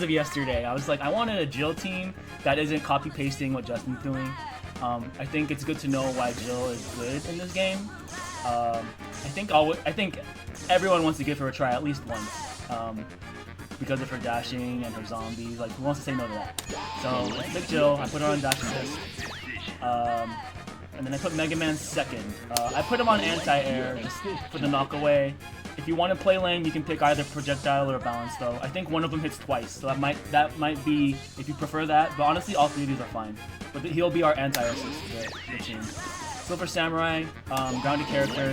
of yesterday. I was like, I wanted a Jill team that isn't copy pasting what Justin's doing. I think it's good to know why Jill is good in this game. I think everyone wants to give her a try at least once, because of her dashing and her zombies. Like, who wants to say no to that? So let's pick Jill. I put her on dash assist, and then I put Megaman second. I put him on anti-air just for the knockaway. If you want to play lane, you can pick either projectile or balance though. I think one of them hits twice, so that might be if you prefer that. But honestly, all three of these are fine. But he'll be our anti-assist, the team. Silver Samurai, grounded character.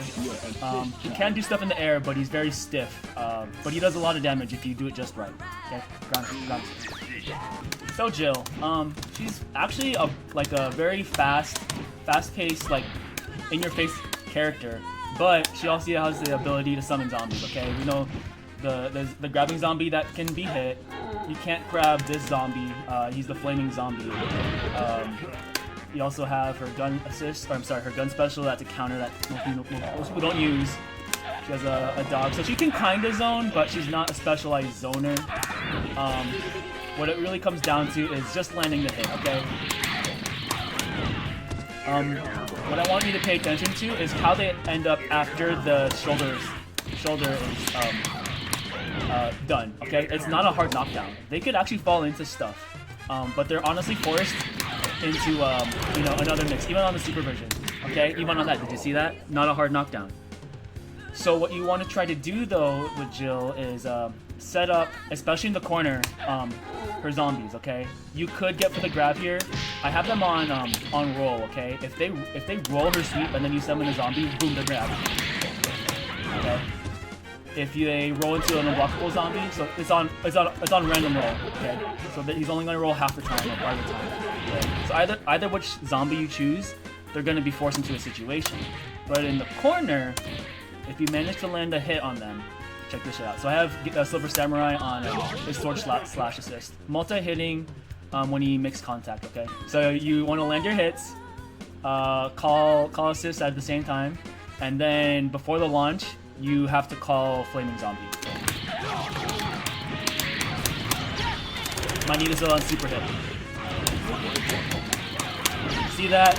He can do stuff in the air, but he's very stiff. But he does a lot of damage if you do it just right. Okay, ground. So Jill, she's actually a very fast-paced, like in-your-face character. But she also has the ability to summon zombies. Okay, we know the grabbing zombie that can be hit. You can't grab this zombie. He's the flaming zombie. You also have her gun assist, or I'm sorry, her gun special that's a counter that most people don't use. She has a dog, so she can kind of zone, but she's not a specialized zoner. What it really comes down to is just landing the hit, okay? What I want you to pay attention to is how they end up after the shoulder is done, okay? It's not a hard knockdown. They could actually fall into stuff, but they're honestly forced into another mix, even on the super version, okay? Even on that, did you see that? Not a hard knockdown. So what you want to try to do though with Jill is set up, especially in the corner, her zombies, okay? You could get for the grab here. I have them on roll, okay? If they roll her sweep and then you summon a zombie, boom, the grab. Okay. If they roll into an unblockable zombie, so it's on random roll, okay? So that he's only gonna roll half the time or part of the time. Okay? So either which zombie you choose, they're gonna be forced into a situation. But in the corner, if you manage to land a hit on them, check this shit out. So I have Silver Samurai on his sword slash assist, multi-hitting when he makes contact. Okay, so you want to land your hits, call assist at the same time, and then before the launch, you have to call flaming zombie. My need is still on super hit. See that?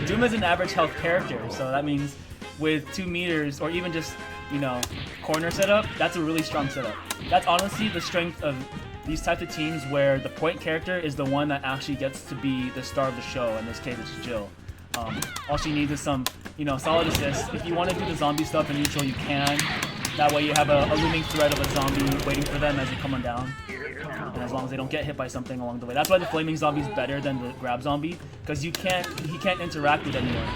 Doom is an average health character, so that means with 2 meters or even just corner setup, that's a really strong setup. That's honestly the strength of these types of teams where the point character is the one that actually gets to be the star of the show. In this case, it's Jill. All she needs is some, solid assists. If you want to do the zombie stuff in neutral, you can. That way you have a looming threat of a zombie waiting for them as they come on down. And as long as they don't get hit by something along the way. That's why the flaming zombie is better than the grab zombie, because he can't interact with anyone.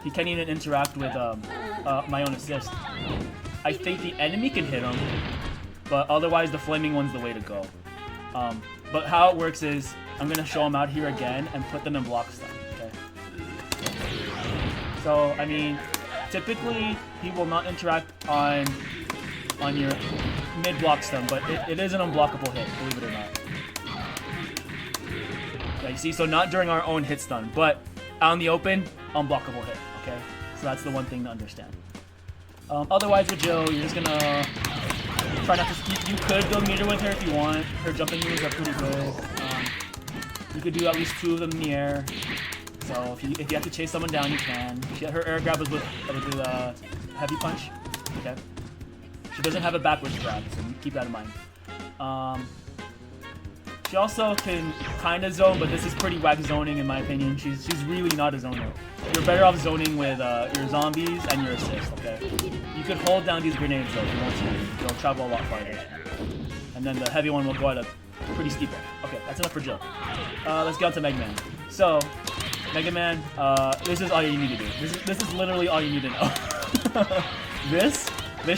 He can't even interact with my own assist. I think the enemy can hit him, but otherwise the flaming one's the way to go. But how it works is, I'm going to show him out here again and put them in block stun, okay? So, I mean, typically he will not interact on your mid-block stun, but it is an unblockable hit, believe it or not. Yeah, you see, so not during our own hit stun, but out in the open, unblockable hit, okay? So that's the one thing to understand. Otherwise with Jill, you're just gonna try not to. You could go meter with her if you want. Her jumping moves are pretty good. You could do at least 2 of them in the air. So if you have to chase someone down, you can. Her air grab is with heavy punch. Okay. She doesn't have a backwards grab, so keep that in mind. She also can kind of zone, but this is pretty whack zoning in my opinion. She's really not a zoner. You're better off zoning with your zombies and your assist, okay? You could hold down these grenades though if you want to. They'll travel a lot farther. And then the heavy one will go at a pretty steep rate. Okay, that's enough for Jill. Let's get on to Megaman. So, Megaman, this is all you need to do. This is literally all you need to know. This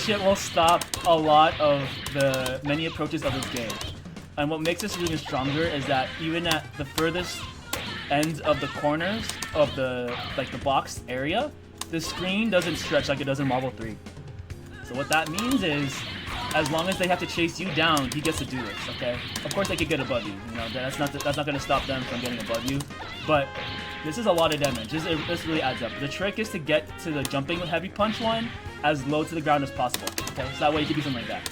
shit will stop a lot of the many approaches of this game. And what makes this really stronger is that even at the furthest ends of the corners of the box area, the screen doesn't stretch like it does in Marvel 3. So what that means is, as long as they have to chase you down, he gets to do this, okay? Of course they could get above you, that's not going to stop them from getting above you, but this is a lot of damage. This really adds up. The trick is to get to the jumping heavy punch one as low to the ground as possible, okay? So that way you can do something like that.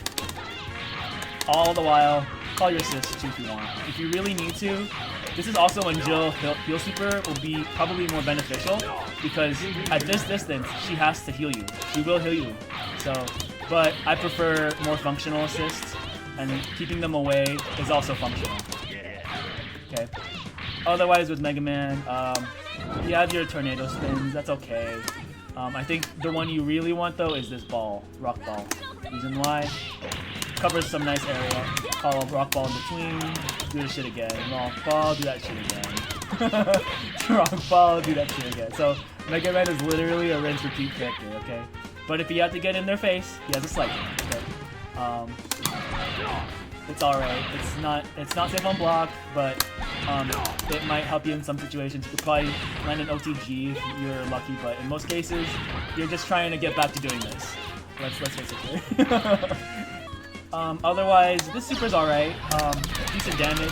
all the while, call your assist too if you want. If you really need to, this is also when Jill heal super will be probably more beneficial because at this distance, she has to heal you. She will heal you. So, but I prefer more functional assists, and keeping them away is also functional. Okay. Otherwise, with Megaman, you have your tornado spins. That's okay. I think the one you really want though is this ball, rock ball. Reason why? Covers some nice area. Call a rock ball in between. Do this shit again. Rock ball. Do that shit again. Rock ball. Do that shit again. So Mega Man is literally a rinse repeat character. Okay. But if you have to get in their face, he has a slight. Okay. It's alright. It's not safe on block, but it might help you in some situations. You could probably land an OTG if you're lucky, but in most cases, you're just trying to get back to doing this. Let's face it here. Otherwise, this super's alright. Decent damage.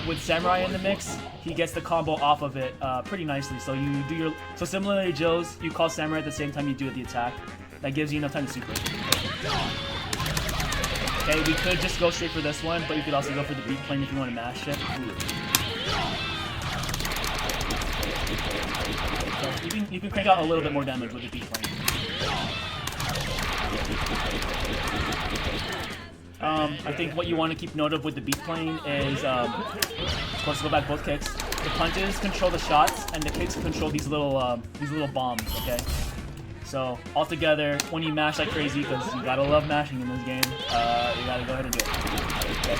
With Samurai in the mix, he gets the combo off of it pretty nicely. So you do your similarly to Joe's, you call Samurai at the same time you do the attack. That gives you enough time to super. Okay, we could just go straight for this one, but you could also go for the beat plane if you want to mash it. So you can crank out a little bit more damage with the beat plane. I think what you want to keep note of with the beat plane is, of course, go back both kicks. The punches control the shots, and the kicks control these little bombs. Okay. So altogether, when you mash like crazy, because you gotta love mashing in this game, you gotta go ahead and do it. Okay.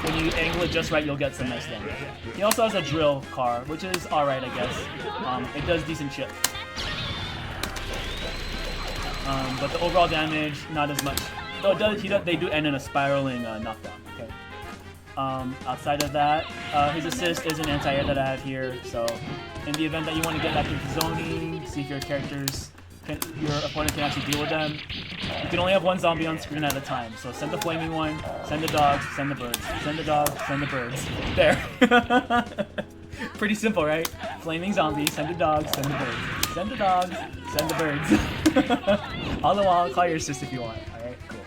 When you angle it just right, you'll get some nice damage. He also has a drill car, which is alright, I guess. It does decent chip. But the overall damage, not as much. Though they do end in a spiraling knockdown. Okay. Outside of that, his assist is an anti-air that I have here. So, in the event that you want to get back into zoning, see if your opponent can actually deal with them. You can only have one zombie on screen at a time. So send the flaming one, send the dogs, send the birds, send the dogs, send the birds. There. Pretty simple, right? Flaming zombie, send the dogs, send the birds. Send the dogs, send the birds. All the while, call your assist if you want. Alright, cool.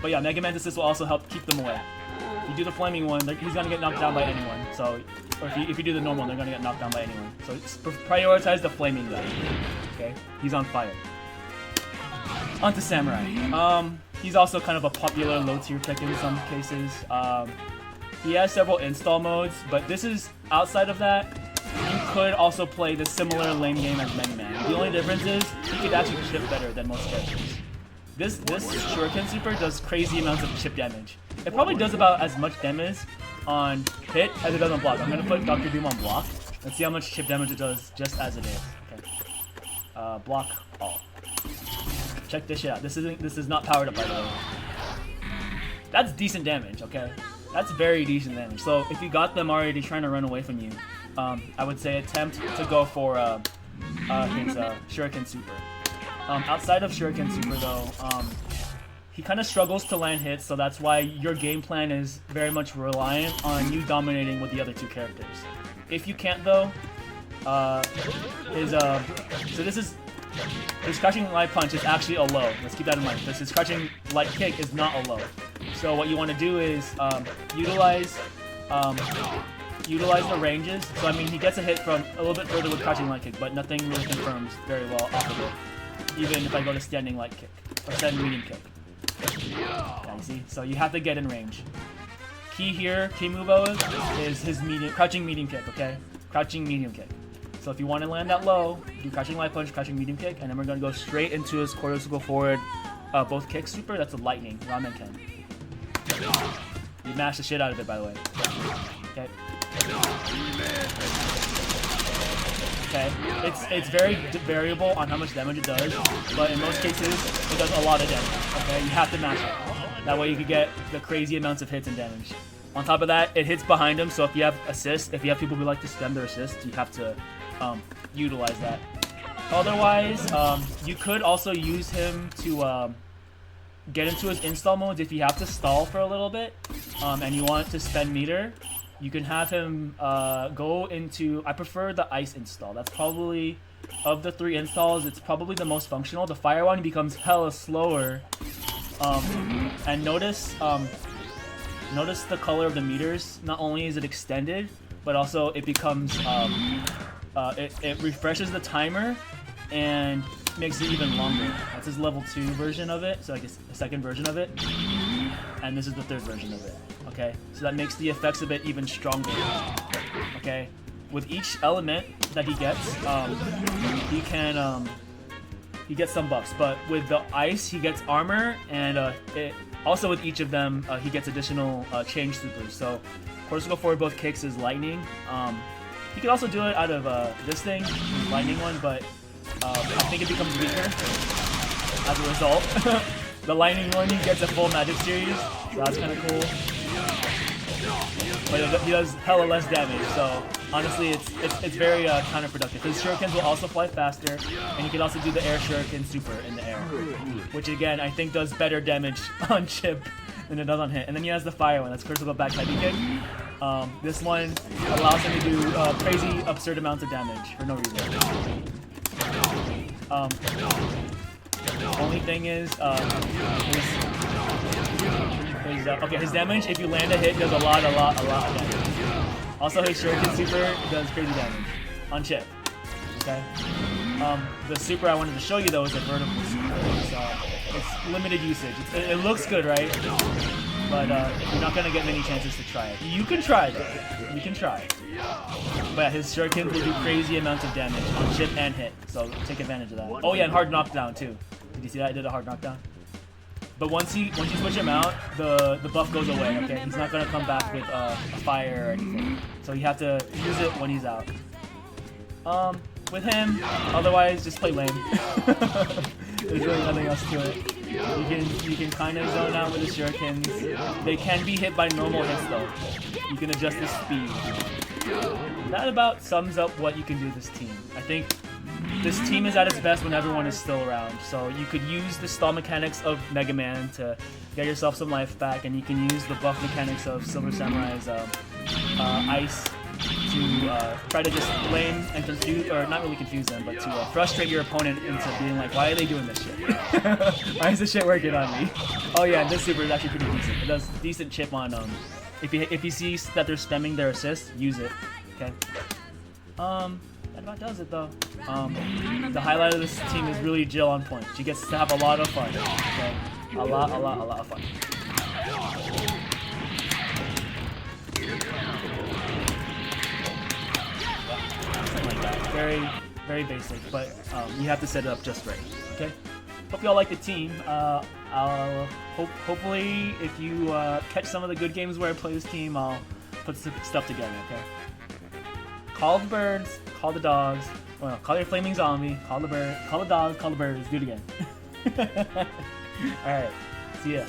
But yeah, Mega Man's assist will also help keep them away. If you do the flaming one, he's gonna get knocked down by anyone. So, or if you do the normal, they're gonna get knocked down by anyone. So prioritize the flaming guy. Okay, he's on fire. Onto Samurai. He's also kind of a popular low tier pick in some cases. He has several install modes, but this is outside of that. You could also play the similar lane game as Mega Man. The only difference is he could actually chip better than most characters. This shuriken super does crazy amounts of chip damage. It probably does about as much damage on hit as it does on block. I'm gonna put Dr. Doom on block. Let's see how much chip damage it does just as it is. Okay. Block all. Check this shit out. This is not powered up by the way. That's decent damage, okay? That's very decent damage. So if you got them already trying to run away from you, I would say attempt to go for his shuriken super. Outside of shuriken super though, he kind of struggles to land hits, so that's why your game plan is very much reliant on you dominating with the other two characters. If you can't though, his crouching light punch is actually a low. Let's keep that in mind, because his crouching light kick is not a low. So what you want to do is utilize the ranges. So I mean, he gets a hit from a little bit further with crouching light kick, but nothing really confirms very well off of it. Even if I go to standing light kick or standing medium kick. Yeah, you see? So you have to get in range. Key here, key move is his crouching medium kick, okay? Crouching medium kick. So if you want to land that low, do crouching light punch, crouching medium kick, and then we're going to go straight into his cortical forward both kick super. That's a lightning, Ramen Ken. You mash the shit out of it, by the way. Okay. Okay. It's very variable on how much damage it does, but in most cases, it does a lot of damage. Okay, you have to mash it. That way you can get the crazy amounts of hits and damage. On top of that, it hits behind him, so if you have assist, if you have people who like to stem their assist, you have to utilize that. Otherwise, you could also use him to get into his install modes if you have to stall for a little bit, and you want to spend meter. You can have him go into, I prefer the ice install. That's probably, of the three installs, it's probably the most functional. The fire one becomes hella slower And notice notice the color of the meters. Not only is it extended, but also it becomes it refreshes the timer and makes it even longer. That's his level 2 version of it, so like a second version of it, and this is the third version of it. Okay, so that makes the effects of it even stronger. Okay, with each element that he gets, he gets some buffs, but with the ice he gets armor, and also with each of them he gets additional change supers. So Corsical for both kicks is lightning. You can also do it out of this thing, the lightning one, but I think it becomes weaker as a result. The lightning one, he gets a full magic series, so that's kind of cool. But he does hella less damage, so honestly it's very counterproductive. His shurikens will also fly faster, and you can also do the air shuriken super in the air, which again I think does better damage on chip than it does on hit. And then he has the fire one, that's critical back heavy kick. This one allows him to do crazy absurd amounts of damage for no reason. Only thing is, his damage, if you land a hit, does a lot of damage. Also, his shuriken super does crazy damage on chip. Okay. The super I wanted to show you though is a vertical super. It's limited usage. It looks good, right? But you're not gonna get many chances to try it. You can try it. You can try it. But yeah, his shurikens will do crazy amounts of damage on chip and hit. So take advantage of that. Oh yeah, and hard knockdown too. Did you see that? I did a hard knockdown. But once you switch him out, the buff goes away. Okay, he's not gonna come back with a fire or anything. So you have to use it when he's out. With him, otherwise just play lame. There's really nothing else to it. You can kind of zone out with the shurikens. They can be hit by normal hits though. You can adjust the speed. That about sums up what you can do with this team. I think this team is at its best when everyone is still around. So you could use the stall mechanics of Megaman to get yourself some life back, and you can use the buff mechanics of Silver Samurai's ice to try to just blame and confuse, or not really confuse them, but to frustrate your opponent into being like, why are they doing this shit? Why is this shit working on me? Oh yeah, this super is actually pretty decent. It does decent chip on, if you see that they're spamming their assist, use it, okay? That about does it though. The highlight of this team is really Jill on point. She gets to have a lot of fun, okay? A lot of fun. Like that. Very basic, but you have to set it up just right. Okay. Hope y'all like the team. I'll hopefully if you catch some of the good games where I play this team, I'll put some stuff together. Okay. Call the birds. Call the dogs. Well, call your flaming zombie. Call the bird. Call the dogs. Call the birds. Do it again. All right. See ya.